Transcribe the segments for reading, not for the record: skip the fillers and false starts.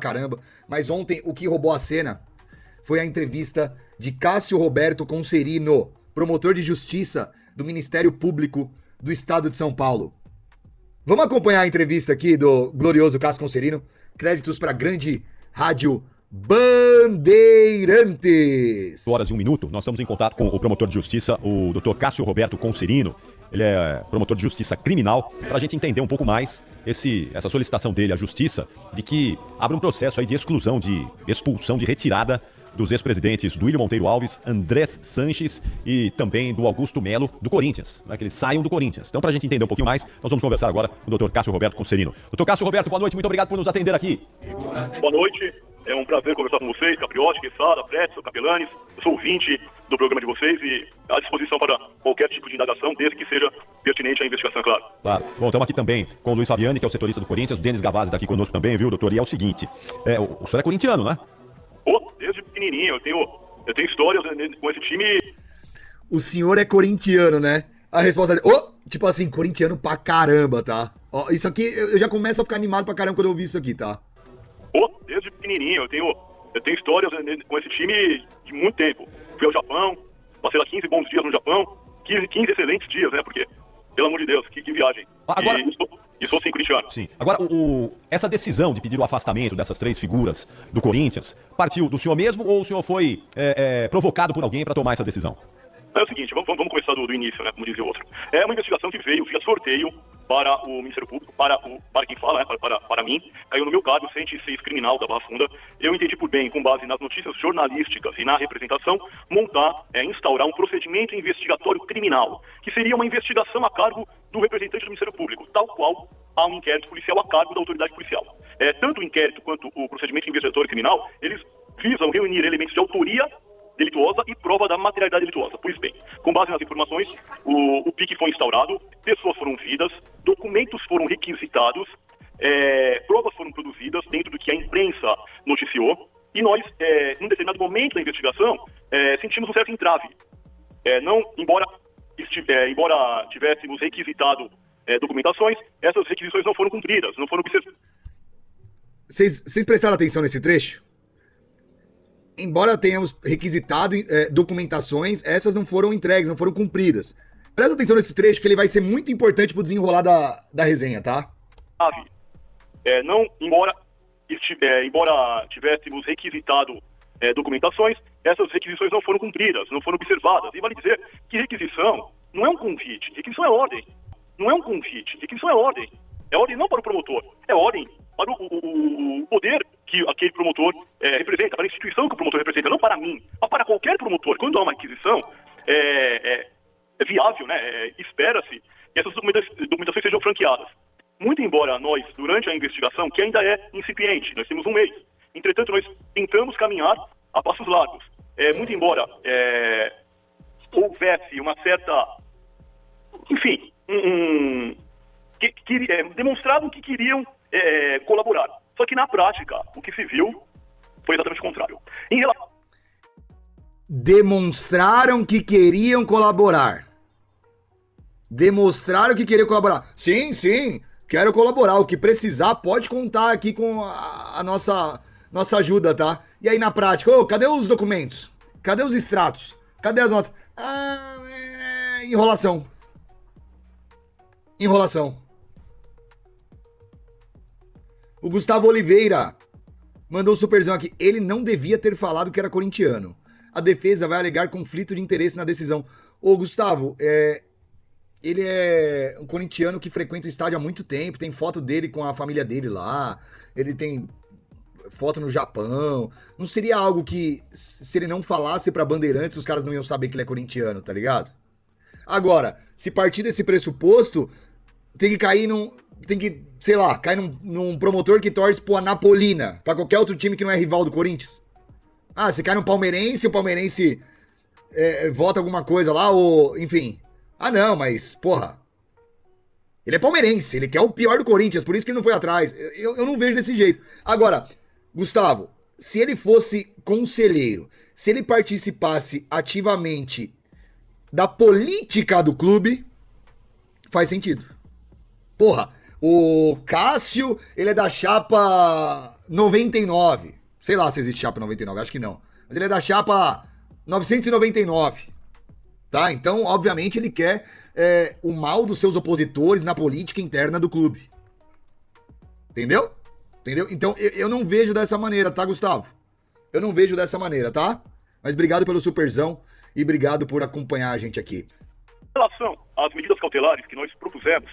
caramba, mas ontem o que roubou a cena foi a entrevista de Cássio Roberto Concerino, promotor de justiça do Ministério Público do Estado de São Paulo. Vamos acompanhar a entrevista aqui do glorioso Cássio Concerino. Créditos para a grande rádio Bandeirantes. Horas e um minuto, nós estamos em contato com o promotor de justiça, o Dr. Cássio Roberto Concerino. Ele é promotor de justiça criminal, para a gente entender um pouco mais essa solicitação dele à justiça de que abra um processo aí de exclusão, de expulsão, de retirada dos ex-presidentes Duílio Monteiro Alves, Andrés Sanches e também do Augusto Melo, do Corinthians, né, que eles saiam do Corinthians. Então, para a gente entender um pouquinho mais, nós vamos conversar agora com o Dr. Cássio Roberto Concerino. Dr. Cássio Roberto, boa noite, muito obrigado por nos atender aqui. Boa noite, é um prazer conversar com vocês, Capriotti, Quesada, Pretzel, Capelanes. Eu sou ouvinte do programa de vocês e à disposição para qualquer tipo de indagação, desde que seja pertinente à investigação, claro. Claro. Bom, estamos aqui também com o Luiz Fabiani, que é o setorista do Corinthians, o Denis Gavazzi daqui conosco também, viu, doutor? E é o seguinte, o senhor é corintiano, né? Desde pequenininho, eu tenho histórias com esse time. O senhor é corintiano, né? A resposta dele, tipo assim, corintiano pra caramba, tá? Ó, isso aqui, eu já começo a ficar animado pra caramba quando eu ouvir isso aqui, tá? Desde pequenininho, eu tenho histórias com esse time de muito tempo. Fui ao Japão, passei lá 15 bons dias no Japão, 15 excelentes dias, né? Porque, pelo amor de Deus, que viagem. Agora... E sou sim corintiano. Sim. Agora, essa decisão de pedir o afastamento dessas três figuras do Corinthians partiu do senhor mesmo ou o senhor foi provocado por alguém para tomar essa decisão? É o seguinte, vamos começar do início, né, como dizia o outro. É uma investigação que veio via sorteio para o Ministério Público, para quem fala, né, para mim, caiu no meu cargo 106 criminal da Barra Funda. Eu entendi por bem, com base nas notícias jornalísticas e na representação, instaurar um procedimento investigatório criminal, que seria uma investigação a cargo do representante do Ministério Público, tal qual há um inquérito policial a cargo da autoridade policial. Tanto o inquérito quanto o procedimento investigatório criminal, eles visam reunir elementos de autoria delituosa e prova da materialidade delituosa. Pois bem, com base nas informações, o PIC foi instaurado, pessoas foram ouvidas, documentos foram requisitados, provas foram produzidas dentro do que a imprensa noticiou, e nós, num determinado momento da investigação, sentimos um certo entrave. Embora tivéssemos requisitado documentações, essas requisições não foram cumpridas, não foram observadas. Vocês prestaram atenção nesse trecho? Embora tenhamos requisitado documentações, essas não foram entregues, não foram cumpridas. Presta atenção nesse trecho que ele vai ser muito importante pro desenrolar da resenha, tá? Embora tivéssemos requisitado documentações, essas requisições não foram cumpridas, não foram observadas. E vale dizer que requisição não é um convite, requisição é ordem. Não é um convite, requisição é ordem. É ordem não para o promotor, é ordem para o poder que aquele promotor representa, para a instituição que o promotor representa, não para mim, mas para qualquer promotor. Quando há uma requisição, é viável, né? Espera-se que essas documentações sejam franqueadas. Muito embora nós, durante a investigação, que ainda é incipiente, nós temos um mês, entretanto nós tentamos caminhar a passos largos. Muito embora houvesse uma certa, enfim, demonstrado que queriam colaborar. Só que na prática, o que se viu foi exatamente o contrário. Demonstraram que queriam colaborar. Demonstraram que queriam colaborar. Sim, quero colaborar. O que precisar, pode contar aqui com a nossa ajuda, tá? E aí na prática, cadê os documentos? Cadê os extratos? Cadê as notas? Enrolação. O Gustavo Oliveira mandou um superzão aqui. Ele não devia ter falado que era corintiano. A defesa vai alegar conflito de interesse na decisão. Ô, Gustavo, ele é um corintiano que frequenta o estádio há muito tempo. Tem foto dele com a família dele lá. Ele tem foto no Japão. Não seria algo que, se ele não falasse pra Bandeirantes, os caras não iam saber que ele é corintiano, tá ligado? Agora, se partir desse pressuposto, tem que cair cair num promotor que torce pro Anapolina, pra qualquer outro time que não é rival do Corinthians. Se cai no Palmeirense, o Palmeirense vota alguma coisa lá, ou enfim. Não, mas, porra, ele é palmeirense, ele quer o pior do Corinthians, por isso que ele não foi atrás. Eu não vejo desse jeito. Agora, Gustavo, se ele fosse conselheiro, se ele participasse ativamente da política do clube, faz sentido. Porra, O Cássio, ele é da chapa 99. Sei lá se existe chapa 99, acho que não. Mas ele é da chapa 999. Tá? Então, obviamente, ele quer o mal dos seus opositores na política interna do clube. Entendeu? Entendeu? Então, eu não vejo dessa maneira, tá, Gustavo? Eu não vejo dessa maneira, tá? Mas obrigado pelo superzão e obrigado por acompanhar a gente aqui. Em relação às medidas cautelares que nós propusemos,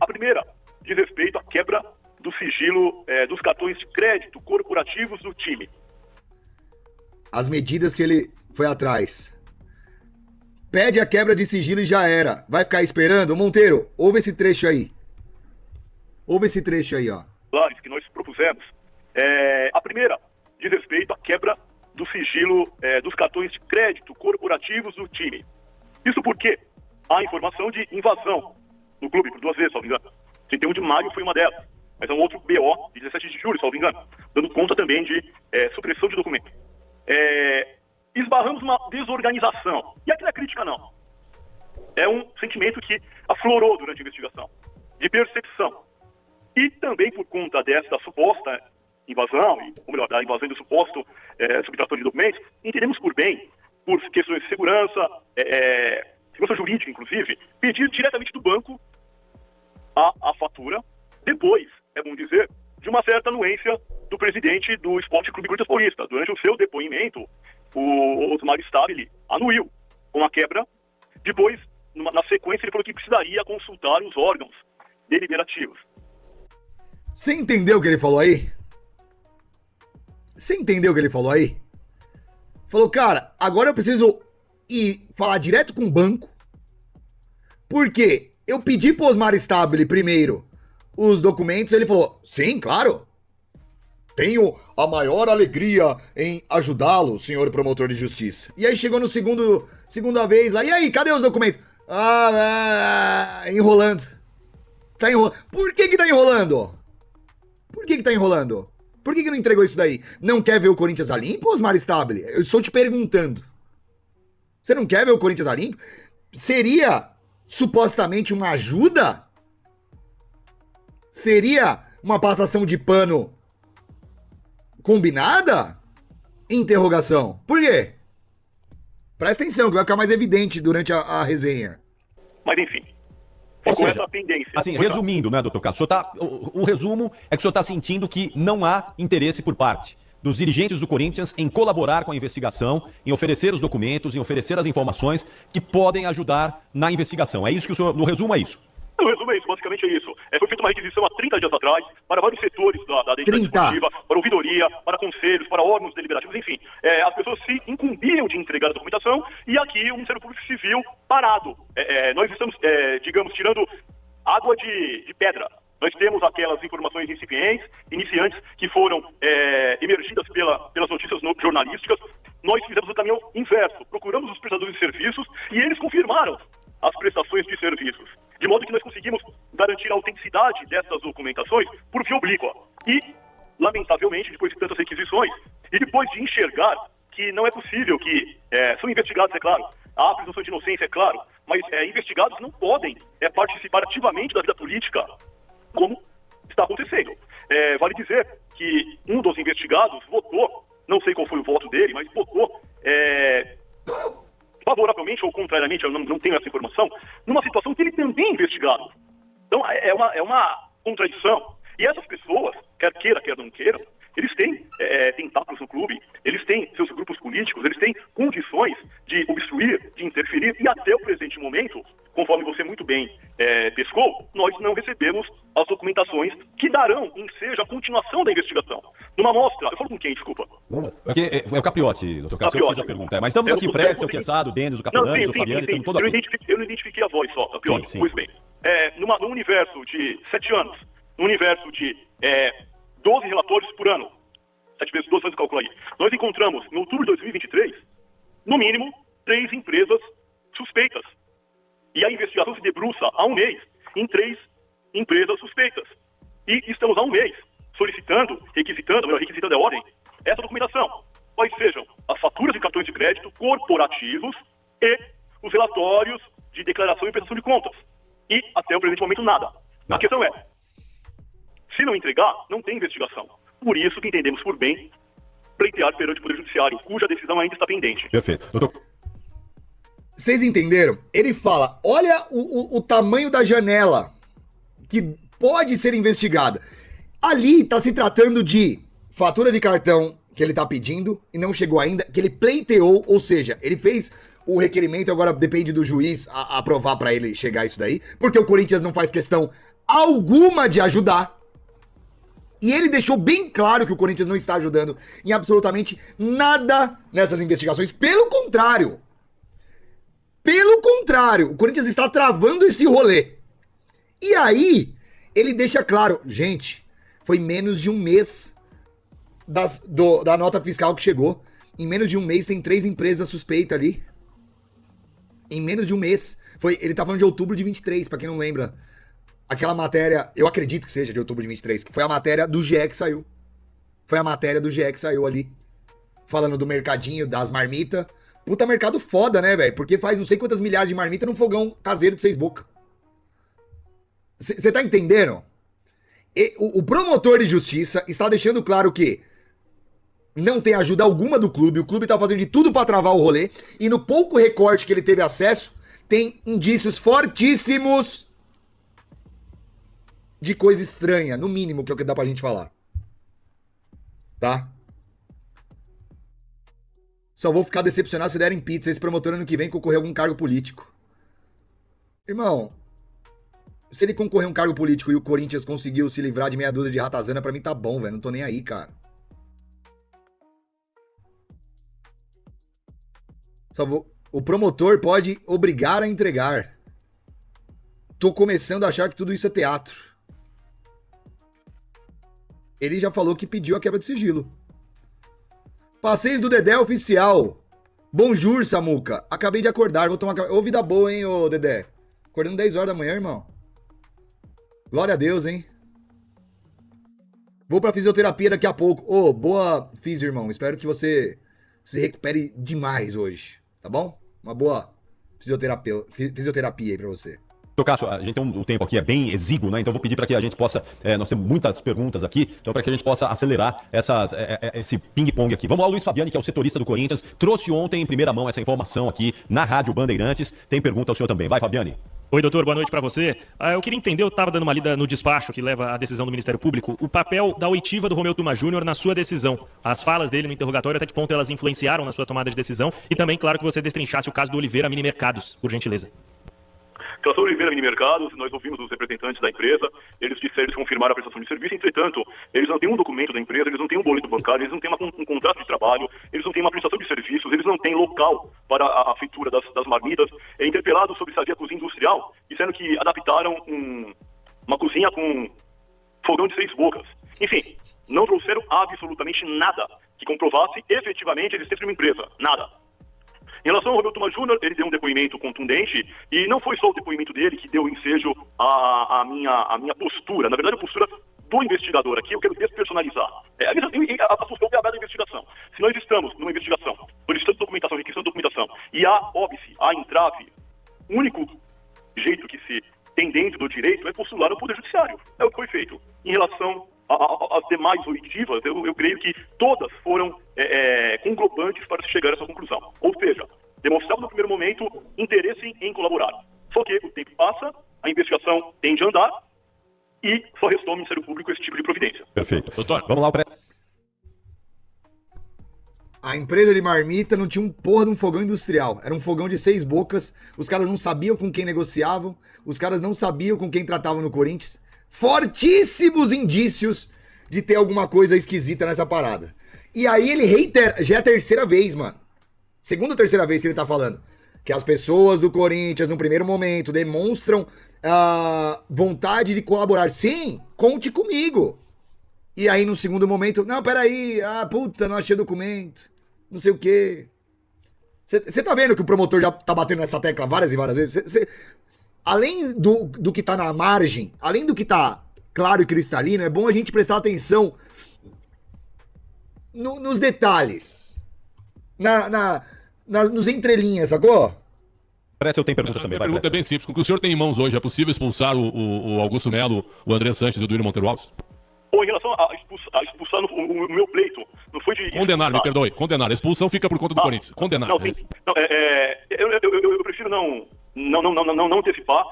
a primeira diz respeito à quebra do sigilo dos cartões de crédito corporativos do time. As medidas que ele foi atrás. Pede a quebra de sigilo e já era. Vai ficar esperando? Monteiro, ouve esse trecho aí. Ouve esse trecho aí, ó. Que nós propusemos. A primeira diz respeito à quebra do sigilo dos cartões de crédito corporativos do time. Isso porque há informação de invasão no clube por 2 vezes, salvo engano. 31 de maio foi uma delas, mas é um outro BO de 17 de julho, salvo engano, dando conta também de supressão de documento. Esbarramos uma desorganização. E aqui não é crítica, não. É um sentimento que aflorou durante a investigação, de percepção. E também por conta dessa suposta invasão, ou melhor, da invasão do suposto subtrator de documentos, entendemos por bem, por questões de segurança, segurança jurídica, inclusive, pedir diretamente do banco a fatura, depois, é bom dizer, de uma certa anuência do presidente do Esporte Clube Corinthians Paulista. Durante o seu depoimento, o Osmar Stabile anuiu com a quebra. Depois, na sequência, ele falou que precisaria consultar os órgãos deliberativos. Você entendeu o que ele falou aí? Você entendeu o que ele falou aí? Falou, cara, agora eu preciso ir falar direto com o banco, porque eu pedi pro Osmar Stabile primeiro os documentos, ele falou, sim, claro, tenho a maior alegria em ajudá-lo, senhor promotor de justiça. E aí chegou no segunda vez lá, e aí, cadê os documentos? Enrolando. Tá enrolando. Por que tá enrolando? Por que tá enrolando? Por que não entregou isso daí? Não quer ver o Corinthians a limpo, Osmar Stabile? Eu estou te perguntando. Você não quer ver o Corinthians a limpo? Seria supostamente uma ajuda? Seria uma passação de pano combinada? Interrogação. Por quê? Presta atenção, que vai ficar mais evidente durante a resenha. Mas enfim. Ou seja, essa pendência. assim, resumindo, né, doutor Cássio, o resumo é que o senhor está sentindo que não há interesse por parte dos dirigentes do Corinthians em colaborar com a investigação, em oferecer os documentos, em oferecer as informações que podem ajudar na investigação. É isso que o senhor, no resumo, é isso? No resumo é isso, basicamente é isso. Foi feita uma requisição há 30 dias atrás para vários setores da identidade esportiva, para ouvidoria, para conselhos, para órgãos deliberativos, enfim. As pessoas se incumbiam de entregar a documentação e aqui o Ministério Público se viu parado. Nós estamos, digamos, tirando água de pedra. Nós temos aquelas informações incipientes, iniciantes, que foram emergidas pelas notícias jornalísticas. Nós fizemos o caminho inverso. Procuramos os prestadores de serviços e eles confirmaram as prestações de serviços. De modo que nós conseguimos garantir a autenticidade dessas documentações por via oblíqua. E, lamentavelmente, depois de tantas requisições, e depois de enxergar que não é possível que são investigados, é claro, há presunção de inocência, é claro, mas investigados não podem participar ativamente da vida política, como está acontecendo. Vale dizer que um dos investigados votou, não sei qual foi o voto dele, mas votou favoravelmente ou contrariamente, eu não tenho essa informação, numa situação que ele também é investigado. Então é uma contradição. E essas pessoas, quer queira, quer não queiram, eles têm tentáculos no clube, eles têm seus grupos políticos, eles têm condições de obstruir, de interferir, e até o presente momento, conforme você muito bem pescou, nós não recebemos as documentações que darão ensejo a continuação da investigação. Numa amostra, eu falo com quem, desculpa? É o Capiotti, doutor Cássio, eu fiz a pergunta. Mas estamos aqui, Fred, seu Queçado, Denis, o Capelanes, o Fabiano, estamos todos aqui. Eu não identifiquei a voz só, Capiotti, Sim. Pois bem. Num universo de 7 anos, num universo de 12 relatórios por ano, 7 vezes 12 anos, calcula aí, nós encontramos, em outubro de 2023, no mínimo, 3 empresas suspeitas. E a investigação se debruça há um mês em 3 empresas suspeitas. E estamos há um mês solicitando, requisitando a ordem, essa documentação. Quais sejam as faturas de cartões de crédito corporativos e os relatórios de declaração e prestação de contas. E, até o presente momento, nada. A questão é, se não entregar, não tem investigação. Por isso que entendemos por bem pleitear perante o Poder Judiciário, cuja decisão ainda está pendente. Perfeito. Doutor... Vocês entenderam? Ele fala, olha o tamanho da janela que pode ser investigada. Ali tá se tratando de fatura de cartão que ele tá pedindo e não chegou ainda, que ele pleiteou, ou seja, ele fez o requerimento, agora depende do juiz aprovar pra ele chegar isso daí, porque o Corinthians não faz questão alguma de ajudar. E ele deixou bem claro que o Corinthians não está ajudando em absolutamente nada nessas investigações. Pelo contrário, o Corinthians está travando esse rolê. E aí, ele deixa claro, gente, foi menos de um mês da nota fiscal que chegou. Em menos de um mês tem 3 empresas suspeitas ali. Em menos de um mês. Ele tá falando de outubro de 23, pra quem não lembra. Aquela matéria, eu acredito que seja de outubro de 23, que foi a matéria do GE que saiu. Foi a matéria do GE que saiu ali. Falando do mercadinho, das marmitas. Puta mercado foda, né, velho? Porque faz não sei quantas milhares de marmitas num fogão caseiro de 6 bocas. Você tá entendendo? O promotor de justiça está deixando claro que não tem ajuda alguma do clube. O clube tá fazendo de tudo pra travar o rolê. E no pouco recorte que ele teve acesso, tem indícios fortíssimos de coisa estranha, no mínimo, que é o que dá pra gente falar. Tá? Só vou ficar decepcionado se derem pizza esse promotor ano que vem concorrer a algum cargo político. Irmão, se ele concorrer a um cargo político e o Corinthians conseguiu se livrar de meia dúzia de ratazana, pra mim tá bom, velho. Não tô nem aí, cara. O promotor pode obrigar a entregar. Tô começando a achar que tudo isso é teatro. Ele já falou que pediu a quebra de sigilo. Passeios do Dedé oficial. Bonjour, Samuca. Acabei de acordar, vou tomar... Ô, vida boa, hein, ô Dedé. Acordando 10 horas da manhã, irmão. Glória a Deus, hein. Vou pra fisioterapia daqui a pouco. Ô, boa fisio, irmão. Espero que você se recupere demais hoje, tá bom? Uma boa fisioterapia aí pra você. Doutor Cássio, a gente tem um tempo aqui, é bem exíguo, né? Então eu vou pedir para que a gente possa, nós temos muitas perguntas aqui, então para que a gente possa acelerar esse ping-pong aqui. Vamos lá, o Luiz Fabiani, que é o setorista do Corinthians, trouxe ontem em primeira mão essa informação aqui na Rádio Bandeirantes. Tem pergunta ao senhor também. Vai, Fabiani. Oi, doutor, boa noite para você. Eu queria entender, eu estava dando uma lida no despacho que leva à decisão do Ministério Público, o papel da oitiva do Romeu Tuma Júnior na sua decisão. As falas dele no interrogatório, até que ponto elas influenciaram na sua tomada de decisão, e também, claro, que você destrinchasse o caso do Oliveira Mini Mercados, por gentileza. Em relação ao Oliveira Mini Mercados, nós ouvimos os representantes da empresa, eles confirmaram a prestação de serviço, entretanto, eles não têm um documento da empresa, eles não têm um boleto bancário, eles não têm um contrato de trabalho, eles não têm uma prestação de serviços, eles não têm local para a feitura das marmitas. Interpelados sobre se havia cozinha industrial, disseram que adaptaram uma cozinha com fogão de 6 bocas. Enfim, não trouxeram absolutamente nada que comprovasse efetivamente a existência de uma empresa, nada. Em relação ao Romeu Tuma Júnior, ele deu um depoimento contundente e não foi só o depoimento dele que deu ensejo à minha postura. Na verdade, a postura do investigador aqui, eu quero despersonalizar. A postura é a da investigação. Se nós estamos numa investigação, solicitando documentação, requisição de documentação, e há óbice, há entrave, o único jeito que se tem dentro do direito é postular ao Poder Judiciário. É o que foi feito. Em relação às demais oitivas, eu creio que todas foram conglobantes para se chegar a essa conclusão. Ou seja, demonstrava no primeiro momento interesse em colaborar. Só que o tempo passa, a investigação tende a andar e só restou ao Ministério Público esse tipo de providência. Perfeito. Doutor, vamos lá. A empresa de marmita não tinha um porra de um fogão industrial. Era um fogão de 6 bocas. Os caras não sabiam com quem negociavam. Os caras não sabiam com quem tratavam no Corinthians. Fortíssimos indícios de ter alguma coisa esquisita nessa parada. E aí ele reitera, já é a terceira vez, mano. Segunda ou terceira vez que ele tá falando. Que as pessoas do Corinthians, no primeiro momento, demonstram vontade de colaborar. Sim, conte comigo. E aí no segundo momento, não, peraí, puta, não achei documento. Não sei o quê. Você tá vendo que o promotor já tá batendo nessa tecla várias e várias vezes? Além do que tá na margem, além do que tá claro e cristalino, é bom a gente prestar atenção nos detalhes. Nos entrelinhas, sacou? Parece eu tenho pergunta também. A pergunta é bem simples. Com o que o senhor tem em mãos hoje, é possível expulsar o Augusto Melo, o André Sanches e o Duílio Monteiro Alves? Ou em relação a expulsar o meu pleito, não foi de... Condenar, me perdoe. Condenar. A expulsão fica por conta do Corinthians. Condenar. Não, eu prefiro não antecipar.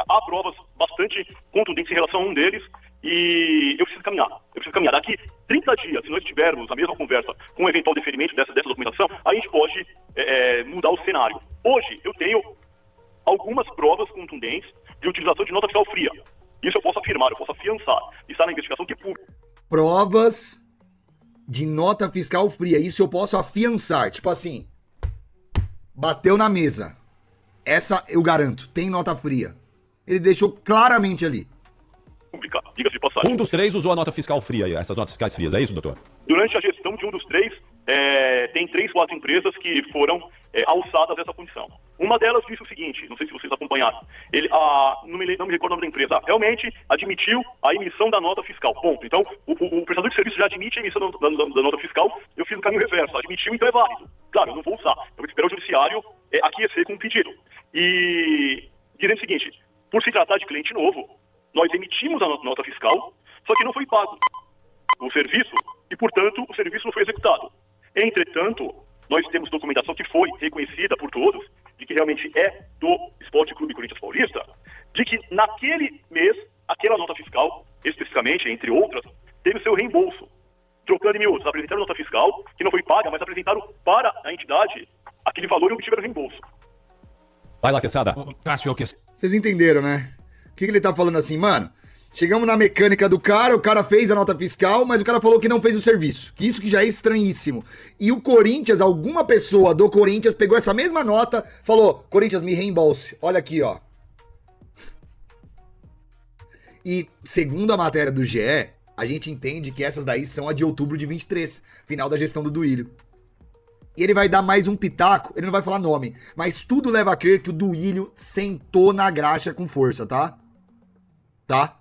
Há provas bastante contundentes em relação a um deles e eu preciso caminhar. Daqui 30 dias, se nós tivermos a mesma conversa com um eventual deferimento dessa documentação, a gente pode mudar o cenário. Hoje, eu tenho algumas provas contundentes de utilização de nota fiscal fria. Isso eu posso afirmar, eu posso afiançar. Está na investigação que é pública. Provas de nota fiscal fria. Isso eu posso afiançar. Tipo assim, bateu na mesa. Essa eu garanto. Tem nota fria. Ele deixou claramente ali. Pública, diga-se de passagem. Um dos três usou a nota fiscal fria, essas notas fiscais frias. É isso, doutor? Durante a gestão de um dos três, tem 3, 4 empresas que foram alçadas dessa condição. Uma delas disse o seguinte, não sei se vocês acompanharam, não me recordo o nome da empresa, realmente admitiu a emissão da nota fiscal, ponto. Então, o prestador de serviço já admite a emissão da nota fiscal, eu fiz o caminho reverso, admitiu, então é válido. Claro, eu não vou usar, eu vou esperar o judiciário aquecer com o pedido. E dizendo o seguinte, por se tratar de cliente novo, nós emitimos a nota fiscal, só que não foi pago o serviço e, portanto, o serviço não foi executado. Entretanto, nós temos documentação que foi reconhecida por todos, de que realmente é do Esporte Clube Corinthians Paulista, de que naquele mês, aquela nota fiscal, especificamente, entre outras, teve o seu reembolso. Trocando em miúdos, apresentaram nota fiscal, que não foi paga, mas apresentaram para a entidade aquele valor e obtiveram reembolso. Vai lá, Quesada. Cássio, Vocês entenderam, né? O que ele tá falando assim, mano? Chegamos na mecânica do cara, o cara fez a nota fiscal, mas o cara falou que não fez o serviço. Que isso que já é estranhíssimo. E o Corinthians, alguma pessoa do Corinthians pegou essa mesma nota, falou, Corinthians, me reembolse. Olha aqui, ó. E segundo a matéria do GE, a gente entende que essas daí são a de outubro de 23, final da gestão do Duílio. E ele vai dar mais um pitaco, ele não vai falar nome, mas tudo leva a crer que o Duílio sentou na graxa com força, tá? Tá?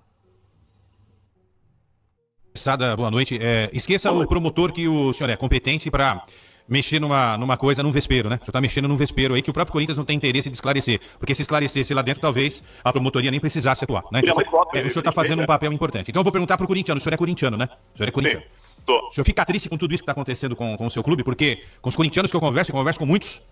boa noite. Esqueça o promotor que o senhor é competente para mexer numa coisa, num vespeiro, né? O senhor tá mexendo num vespeiro aí que o próprio Corinthians não tem interesse de esclarecer. Porque se esclarecesse lá dentro, talvez a promotoria nem precisasse atuar, né? Então, o senhor tá fazendo um papel importante. Então eu vou perguntar pro corintiano. O senhor é corintiano, né? O senhor é corintiano. O senhor fica triste com tudo isso que tá acontecendo com o seu clube? Porque com os corintianos que eu converso com muitos,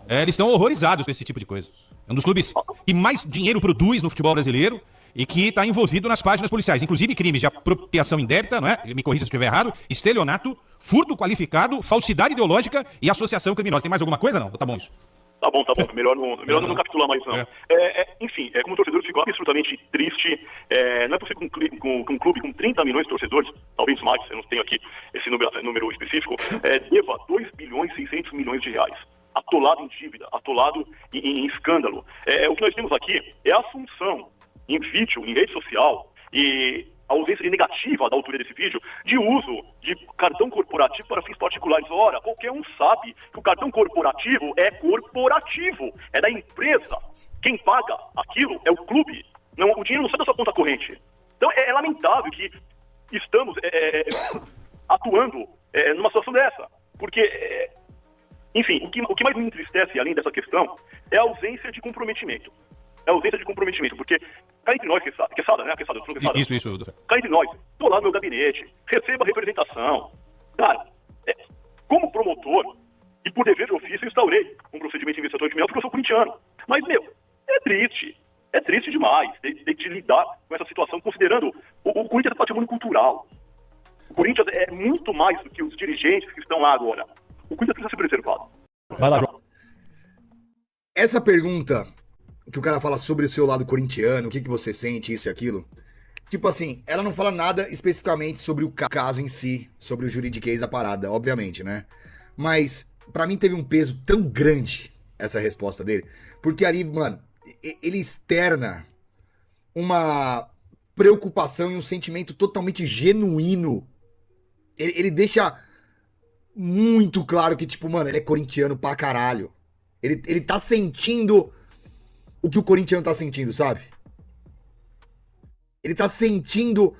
eles estão horrorizados com esse tipo de coisa. É um dos clubes que mais dinheiro produz no futebol brasileiro e que está envolvido nas páginas policiais, inclusive crimes de apropriação indébita, não é? Me corrija se estiver errado, estelionato, furto qualificado, falsidade ideológica e associação criminosa. Tem mais alguma coisa, não? Tá bom isso? Tá bom. Melhor não capitular mais, não. Enfim, como torcedor, eu fico absolutamente triste. Não é possível que um clube com 30 milhões de torcedores, talvez mais, eu não tenho aqui esse número específico, deva 2 bilhões e 600 milhões de reais. Atolado em dívida, atolado em escândalo. O que nós temos aqui é a assunção em vídeo, em rede social, e a ausência negativa da autoria desse vídeo, de uso de cartão corporativo para fins particulares. Ora, qualquer um sabe que o cartão corporativo, é da empresa. Quem paga aquilo é o clube. Não, o dinheiro não sai da sua conta corrente. Então é lamentável que estamos atuando numa situação dessa, porque, enfim, o que mais me entristece, além dessa questão, é a ausência de comprometimento. Porque cá entre nós, Quesada, né? Quesada, eu sou Quesada. Isso, doutor. Cá entre nós, tô lá no meu gabinete, receba representação. Cara, como promotor, e por dever de ofício, eu instaurei um procedimento investigatório criminal porque eu sou corintiano. Mas, é triste demais ter de lidar com essa situação, considerando o Corinthians é patrimônio cultural. O Corinthians é muito mais do que os dirigentes que estão lá agora. O Corinthians precisa ser preservado. Vai lá, João. Essa pergunta que o cara fala sobre o seu lado corintiano, o que você sente, isso e aquilo. Tipo assim, ela não fala nada especificamente sobre o caso em si, sobre o juridiquês da parada, obviamente, né? Mas, pra mim, teve um peso tão grande essa resposta dele, porque ali, mano, ele externa uma preocupação e um sentimento totalmente genuíno. Ele deixa muito claro que, tipo, mano, ele é corintiano pra caralho. Ele tá sentindo o que o corintiano tá sentindo, sabe? Ele tá sentindo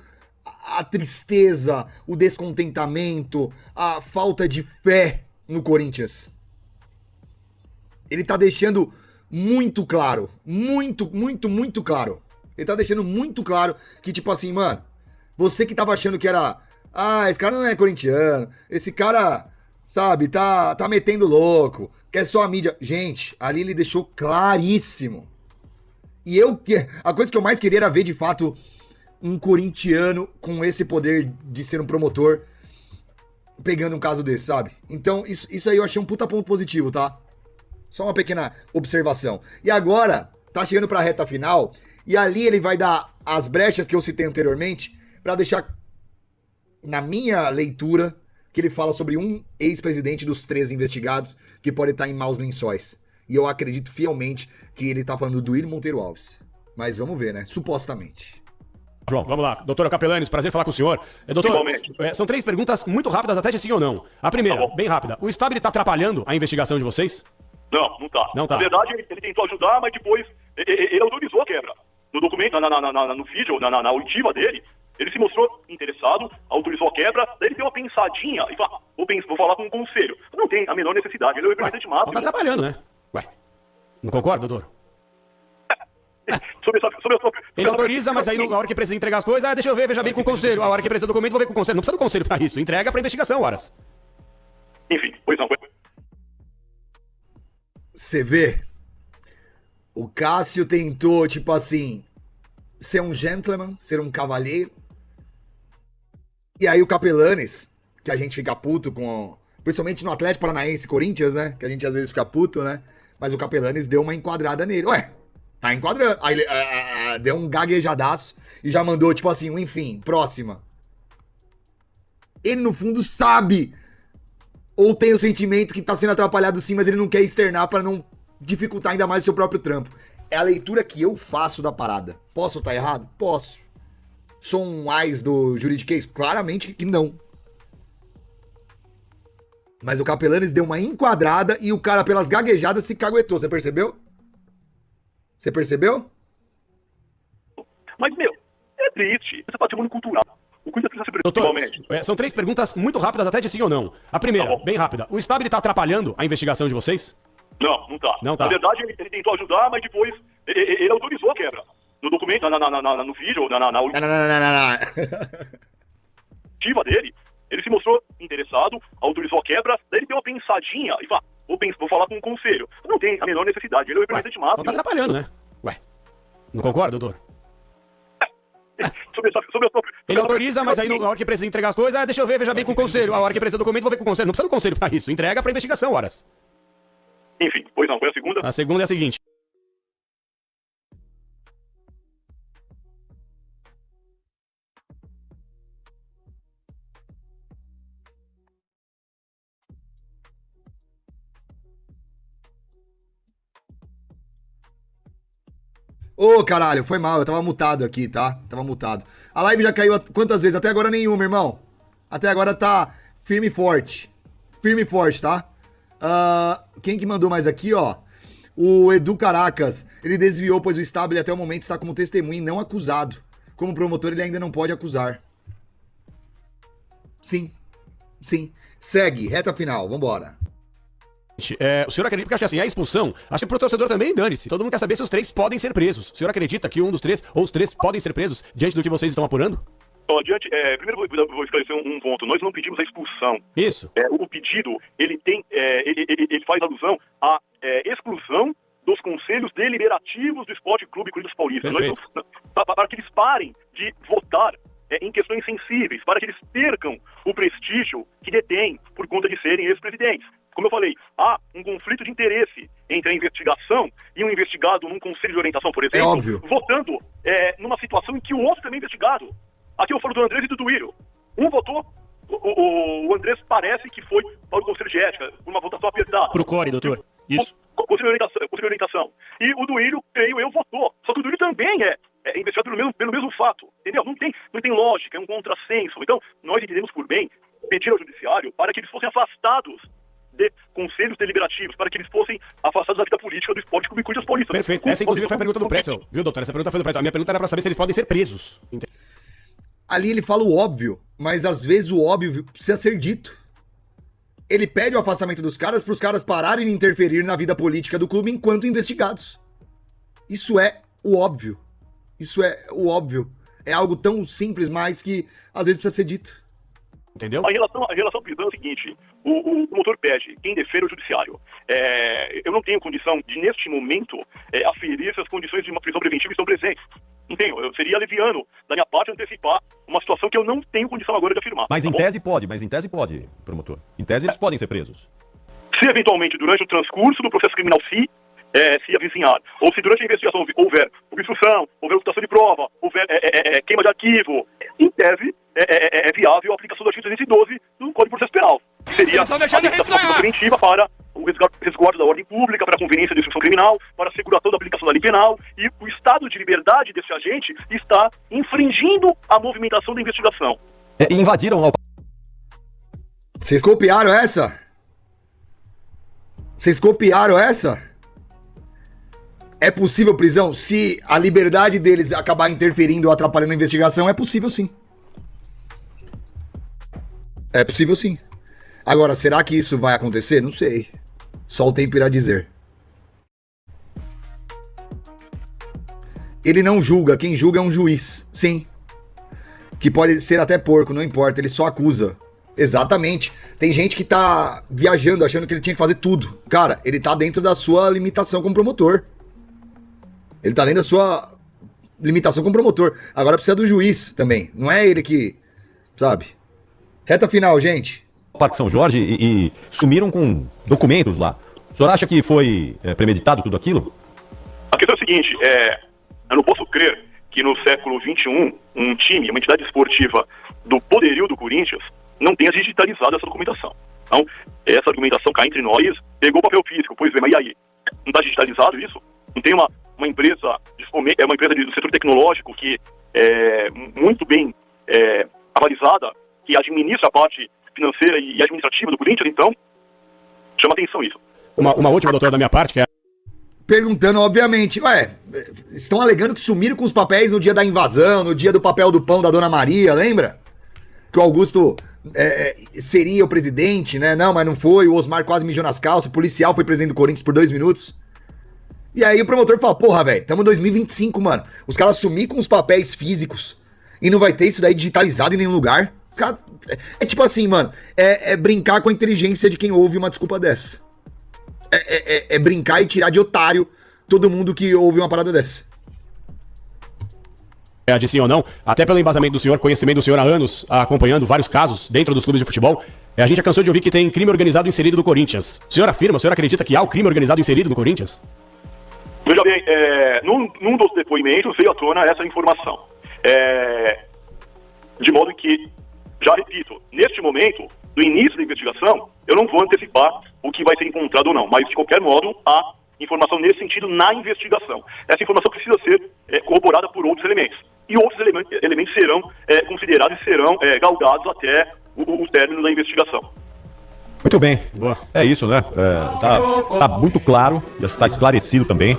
a tristeza, o descontentamento, a falta de fé no Corinthians. Ele tá deixando muito claro. Muito claro. Ele tá deixando muito claro que, tipo assim, mano, você que tava achando que era... Ah, esse cara não é corintiano. Esse cara, sabe, tá metendo louco. Quer só a mídia. Gente, ali ele deixou claríssimo. E a coisa que eu mais queria era ver, de fato, um corintiano com esse poder de ser um promotor pegando um caso desse, sabe? Então, isso aí eu achei um puta ponto positivo, tá? Só uma pequena observação. E agora, tá chegando pra reta final, e ali ele vai dar as brechas que eu citei anteriormente, pra deixar, na minha leitura, que ele fala sobre um ex-presidente dos 13 investigados que pode estar em maus lençóis. E eu acredito fielmente que ele tá falando do Duílio Monteiro Alves. Mas vamos ver, né? Supostamente. João, vamos lá. Doutora Capelanes, prazer falar com o senhor. Doutor, são 3 perguntas muito rápidas, até de sim ou não. A primeira, bem rápida. O Stabile tá atrapalhando a investigação de vocês? Não tá. Não tá. Na verdade, ele tentou ajudar, mas depois ele autorizou a quebra. No documento, no vídeo, na oitiva dele, ele se mostrou interessado, autorizou a quebra, daí ele deu uma pensadinha e falou, vou falar com o conselho. Não tem a menor necessidade, ele é o representante máximo. Não tá atrapalhando, né? Ué, não concorda, doutor? Ele autoriza, mas aí na hora que precisa entregar as coisas, deixa eu ver, veja bem com o conselho. A hora que precisa do documento, vou ver com o conselho. Não precisa do conselho pra isso, entrega pra investigação, horas. Enfim, pois não. Você vê? O Cássio tentou, tipo assim, ser um gentleman, ser um cavalheiro. E aí o Capelanes, que a gente fica puto com... Principalmente no Atlético Paranaense e Corinthians, né? Que a gente às vezes fica puto, né? Mas o Capelanes deu uma enquadrada nele. Ué, tá enquadrando. Aí ele deu um gaguejadaço e já mandou, tipo assim, um enfim, próxima. Ele, no fundo, sabe ou tem o sentimento que tá sendo atrapalhado sim, mas ele não quer externar pra não dificultar ainda mais o seu próprio trampo. É a leitura que eu faço da parada. Posso estar errado? Posso. Sou um AIS do juridiquês? Claramente que não. Mas o Capelanes deu uma enquadrada e o cara, pelas gaguejadas, se caguetou. Você percebeu? Você percebeu? Mas, é triste. Esse é patrimônio cultural. O Corinthians precisa ser Doutor, principalmente. são 3 perguntas muito rápidas, até de sim ou não. A primeira, bem rápida. O Stabile tá atrapalhando a investigação de vocês? Não tá. Não tá. Na verdade, ele tentou ajudar, mas depois ele autorizou a quebra. No documento, no vídeo, na oitiva dele, ele se mostrou interessado, autorizou a quebra, daí ele deu uma pensadinha e falou, vou falar com o conselho. Não tem a menor necessidade, ele é o representante máximo. Não tá atrapalhando, né? Ué, não concorda, doutor? Ele autoriza, mas aí na hora que precisa entregar as coisas, deixa eu ver, veja bem com o conselho. A hora que precisa do documento, vou ver com o conselho. Não precisa do conselho pra isso, entrega pra investigação, horas. Enfim, pois não, foi a segunda. A segunda é a seguinte. Ô, caralho, foi mal, eu tava mutado aqui, tá? Tava mutado. A live já caiu quantas vezes? Até agora nenhuma, irmão. Até agora tá firme e forte. Firme e forte, tá? Quem que mandou mais aqui, ó? O Edu Caracas. Ele desviou, pois o Stabile até o momento está como testemunha e não acusado. Como promotor, ele ainda não pode acusar. Sim. Segue, reta final, vambora. O senhor acredita, porque acho que assim, a expulsão, acho que pro torcedor também, dane-se. Todo mundo quer saber se os 3 podem ser presos. O senhor acredita que um dos 3 ou os 3 podem ser presos diante do que vocês estão apurando? Primeiro vou esclarecer um ponto. Nós não pedimos a expulsão. Isso. O pedido, ele faz alusão à exclusão dos conselhos deliberativos do Esporte Clube Corinthians Paulista. Para que eles parem de votar em questões sensíveis, para que eles percam o prestígio que detêm por conta de serem ex-presidentes. Como eu falei, há um conflito de interesse entre a investigação e um investigado num conselho de orientação, por exemplo, óbvio. votando numa situação em que o outro também é investigado. Aqui eu falo do Andrés e do Duílio. Um votou, o Andrés parece que foi para o conselho de ética, por uma votação apertada. Pro CORE, doutor. Isso. Conselho de orientação. E o Duílio, creio eu, votou. Só que o Duílio também é investigado pelo mesmo fato. Entendeu? Não tem lógica, é um contrassenso. Então, nós entendemos por bem pedir ao judiciário para que eles fossem afastados de conselhos deliberativos, para que eles fossem afastados da vida política do Esporte Clube Corinthians Paulista. Perfeito. Essa, inclusive, foi a pergunta do Pretzel, viu, doutor? Essa pergunta foi do Pretzel. A minha pergunta era pra saber se eles podem ser presos. Ali ele fala o óbvio, mas às vezes o óbvio precisa ser dito. ele pede o afastamento dos caras para os caras pararem de interferir na vida política do clube enquanto investigados. Isso é o óbvio. Isso é o óbvio. É algo tão simples, mas que às vezes precisa ser dito. Entendeu? A relação à prisão é o seguinte: o promotor pede, quem defere é o judiciário. Eu não tenho condição de, neste momento, aferir se as condições de uma prisão preventiva estão presentes. Não tenho. Eu seria leviano da minha parte antecipar uma situação que eu não tenho condição agora de afirmar. Mas tá em bom? tese pode, promotor. Em tese eles podem ser presos. Se eventualmente, durante o transcurso do processo criminal, se avizinhar, ou se durante a investigação houver obstrução, houver ocultação de prova, houver queima de arquivo, em tese, é viável a aplicação do artigo 312 do Código de Processo Penal. Seria a aplicação preventiva para o resguardo da ordem pública, para a conveniência da instrução criminal, para a asseguração da aplicação da lei penal, e o estado de liberdade desse agente está infringindo a movimentação da investigação. Invadiram ao... Vocês copiaram essa? Vocês copiaram essa? É possível prisão? Se a liberdade deles acabar interferindo ou atrapalhando a investigação, é possível sim. É possível sim. Agora, será que isso vai acontecer? Não sei. Só o tempo irá dizer. Ele não julga, quem julga é um juiz. Sim. Que pode ser até porco, não importa, ele só acusa. Exatamente. Tem gente que tá viajando, achando que ele tinha que fazer tudo. Cara, ele tá dentro da sua limitação como promotor. Ele tá dentro da sua limitação como promotor. Agora precisa do juiz também. Não é ele que... Sabe? Reta final, gente. Parque São Jorge e sumiram com documentos lá. O senhor acha que foi premeditado tudo aquilo? A questão é a seguinte, eu não posso crer que no século XXI, um time, uma entidade esportiva do poderio do Corinthians, não tenha digitalizado essa documentação. Então, essa argumentação cá entre nós pegou papel físico, pois bem, mas e aí? Não está digitalizado isso? Não tem uma empresa uma empresa do setor tecnológico que é muito bem avalizada, que administra a parte financeira e administrativa do Corinthians, então chama atenção isso. Uma última, doutor, da minha parte, que é... Perguntando, obviamente, estão alegando que sumiram com os papéis no dia da invasão, no dia do papel do pão da Dona Maria, lembra? Que o Augusto seria o presidente, né? Não, mas não foi, o Osmar quase mijou nas calças, o policial foi presidente do Corinthians por 2 minutos. E aí o promotor fala, porra, velho, estamos em 2025, mano. Os caras sumir com os papéis físicos e não vai ter isso daí digitalizado em nenhum lugar. Os caras, é tipo assim, mano, é brincar com a inteligência de quem ouve uma desculpa dessa. É brincar e tirar de otário todo mundo que ouve uma parada dessa. De sim ou não, até pelo embasamento do senhor, conhecimento do senhor há anos, acompanhando vários casos dentro dos clubes de futebol, a gente já cansou de ouvir que tem crime organizado inserido no Corinthians. O senhor afirma, o senhor acredita que há o crime organizado inserido no Corinthians? Veja bem, num dos depoimentos veio à tona essa informação. De modo que, já repito, neste momento, no início da investigação, eu não vou antecipar o que vai ser encontrado ou não, mas de qualquer modo, há informação nesse sentido na investigação. Essa informação precisa ser corroborada por outros elementos. E outros elementos serão considerados e serão galgados até o término da investigação. Muito bem. Boa. É isso, né? Tá muito claro, já está esclarecido também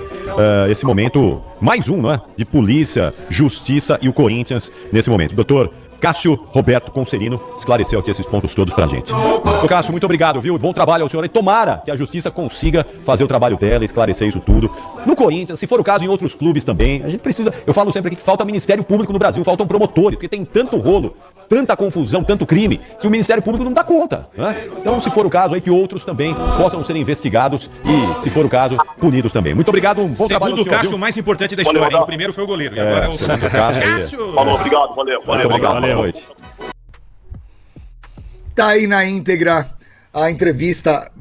esse momento, mais um, né? De polícia, justiça e o Corinthians nesse momento. Doutor Cássio Roberto Concerino esclareceu aqui esses pontos todos pra gente. Doutor Cássio, muito obrigado, viu? Bom trabalho ao senhor e tomara que a justiça consiga fazer o trabalho dela, esclarecer isso tudo. No Corinthians, se for o caso em outros clubes também, a gente precisa, eu falo sempre aqui que falta Ministério Público no Brasil, faltam promotores, porque tem tanto rolo, tanta confusão, tanto crime, que o Ministério Público não dá conta, né? Então, se for o caso aí, que outros também possam ser investigados e, se for o caso, punidos também. Muito obrigado, um bom trabalho ao senhor. Segundo o Cássio, o mais importante da história, hein? O primeiro foi o goleiro, e agora é o Cássio. Falou, obrigado, valeu. Boa noite. Tá aí na íntegra a entrevista,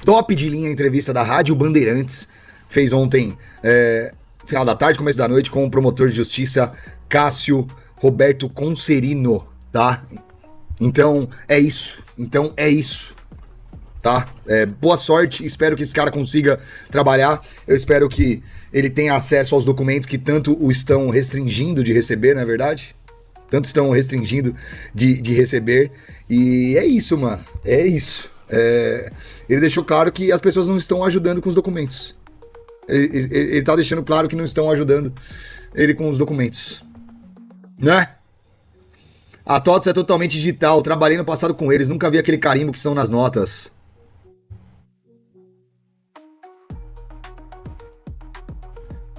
top de linha entrevista da Rádio Bandeirantes, fez ontem, final da tarde, começo da noite, com o promotor de justiça Cássio Roberto Concerino, tá? Então é isso, tá? Boa sorte, espero que esse cara consiga trabalhar, eu espero que ele tenha acesso aos documentos que tanto o estão restringindo de receber, não é verdade? Tanto estão restringindo de receber. E é isso, mano. É isso. Ele deixou claro que as pessoas não estão ajudando com os documentos. Ele tá deixando claro que não estão ajudando ele com os documentos. Né? A TOTS é totalmente digital. Trabalhei no passado com eles. Nunca vi aquele carimbo que estão nas notas.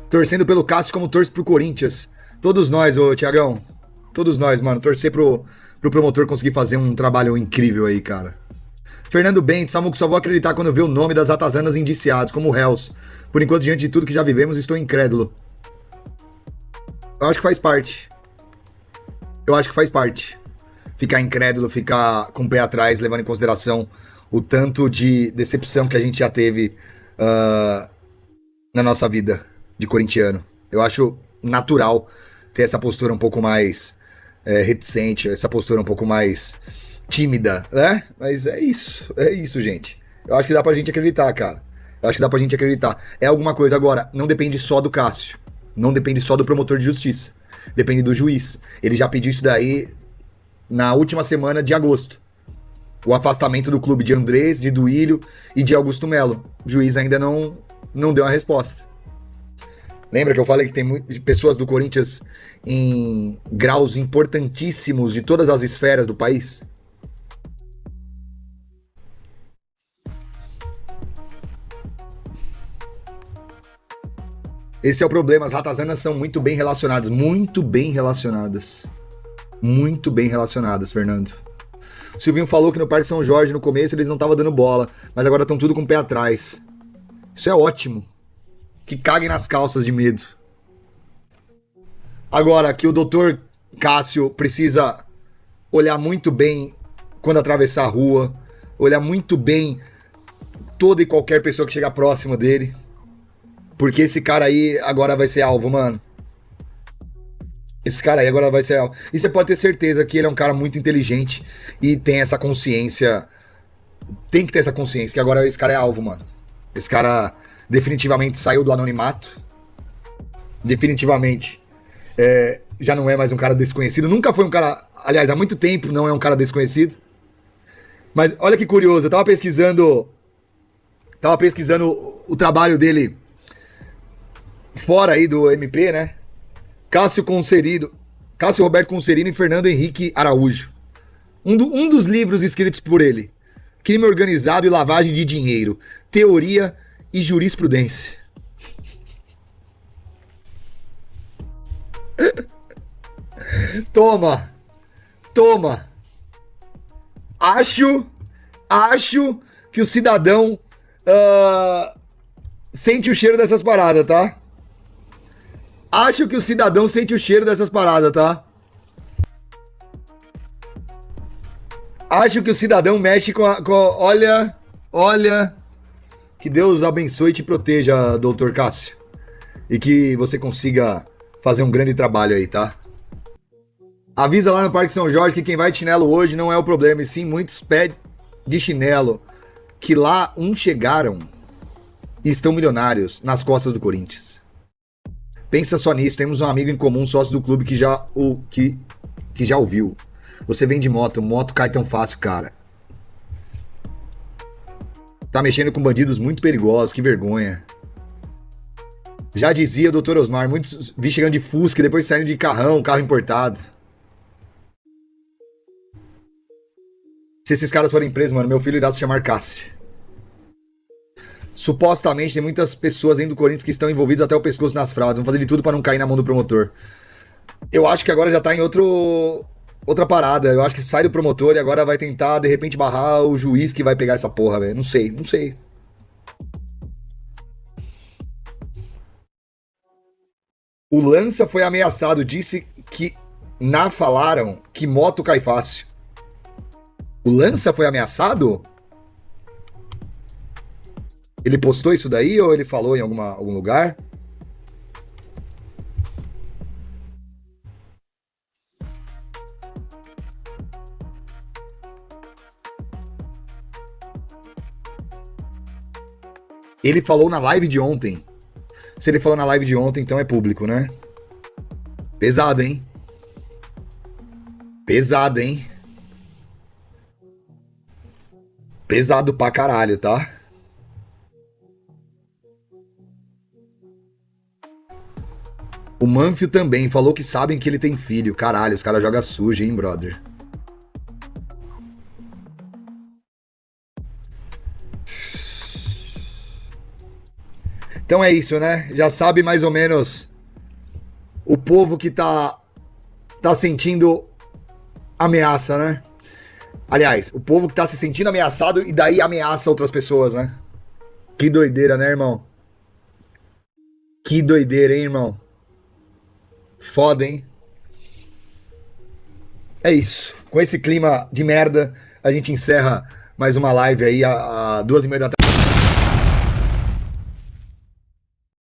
Torcendo pelo Cássio como torce pro Corinthians. Todos nós, ô Tiagão. Todos nós, mano. Torcer pro promotor conseguir fazer um trabalho incrível aí, cara. Fernando Bento, Samuco, só vou acreditar quando ver o nome das ratazanas indiciados, como réus. Por enquanto, diante de tudo que já vivemos, estou incrédulo. Eu acho que faz parte. Eu acho que faz parte. Ficar incrédulo, ficar com o pé atrás, levando em consideração o tanto de decepção que a gente já teve na nossa vida de corintiano. Eu acho natural ter essa postura um pouco mais reticente, essa postura um pouco mais tímida, né? Mas é isso, gente. Eu acho que dá pra gente acreditar, cara. Eu acho que dá pra gente acreditar. É alguma coisa. Agora, não depende só do Cássio. Não depende só do promotor de justiça. Depende do juiz. Ele já pediu isso daí na última semana de agosto. O afastamento do clube de Andrés, de Duílio e de Augusto Melo. O juiz ainda não deu uma resposta. Lembra que eu falei que tem pessoas do Corinthians em graus importantíssimos de todas as esferas do país? Esse é o problema, as ratazanas são muito bem relacionadas. Muito bem relacionadas. Muito bem relacionadas, Fernando. O Silvinho falou que no Parque São Jorge, no começo, eles não estavam dando bola, mas agora estão tudo com o pé atrás. Isso é ótimo. Que caguem nas calças de medo. Agora, que o doutor Cássio precisa olhar muito bem quando atravessar a rua, olhar muito bem toda e qualquer pessoa que chegar próxima dele. Porque esse cara aí agora vai ser alvo, mano. Esse cara aí agora vai ser alvo. E você pode ter certeza que ele é um cara muito inteligente e tem essa consciência. Tem que ter essa consciência que agora esse cara é alvo, mano. Esse cara definitivamente saiu do anonimato. Definitivamente já não é mais um cara desconhecido. Nunca foi um cara... Aliás, há muito tempo não é um cara desconhecido. Mas olha que curioso, eu tava pesquisando o trabalho dele fora aí do MP, né? Cássio Roberto Concerino e Fernando Henrique Araújo. Um dos livros escritos por ele. Crime Organizado e Lavagem de Dinheiro. Teoria e Jurisprudência. Toma. Acho que o cidadão sente o cheiro dessas paradas, tá? Acho que o cidadão sente o cheiro dessas paradas, tá? Acho que o cidadão mexe com a... Olha... Que Deus abençoe e te proteja, doutor Cássio. E que você consiga fazer um grande trabalho aí, tá? Avisa lá no Parque São Jorge que quem vai de chinelo hoje não é o problema, e sim muitos pés de chinelo que lá chegaram e estão milionários nas costas do Corinthians. Pensa só nisso, temos um amigo em comum, sócio do clube, que já ouviu. Você vem de moto cai tão fácil, cara. Tá mexendo com bandidos muito perigosos, que vergonha. Já dizia o Dr. Osmar, muitos vi chegando de Fusca e depois saindo de carro importado. Se esses caras forem presos, mano, meu filho irá se chamar Cássio. Supostamente tem muitas pessoas dentro do Corinthians que estão envolvidas até o pescoço nas fraudes. Vão fazer de tudo pra não cair na mão do promotor. Eu acho que agora já tá em outra parada. Eu acho que sai do promotor e agora vai tentar, de repente, barrar o juiz que vai pegar essa porra, velho. Não sei. O Lança foi ameaçado. Disse que falaram que moto cai fácil. O Lança foi ameaçado? Ele postou isso daí ou ele falou em algum lugar? Ele falou na live de ontem. Se ele falou na live de ontem, então é público, né? Pesado, hein? Pesado, hein? Pesado pra caralho, tá? O Manfio também falou que sabem que ele tem filho. Caralho, os caras jogam sujo, hein, brother? Então é isso, né? Já sabe mais ou menos o povo que tá sentindo ameaça, né? Aliás, o povo que tá se sentindo ameaçado e daí ameaça outras pessoas, né? Que doideira, né, irmão? Que doideira, hein, irmão? Foda, hein? É isso. Com esse clima de merda, a gente encerra mais uma live aí às 2h30 da tarde.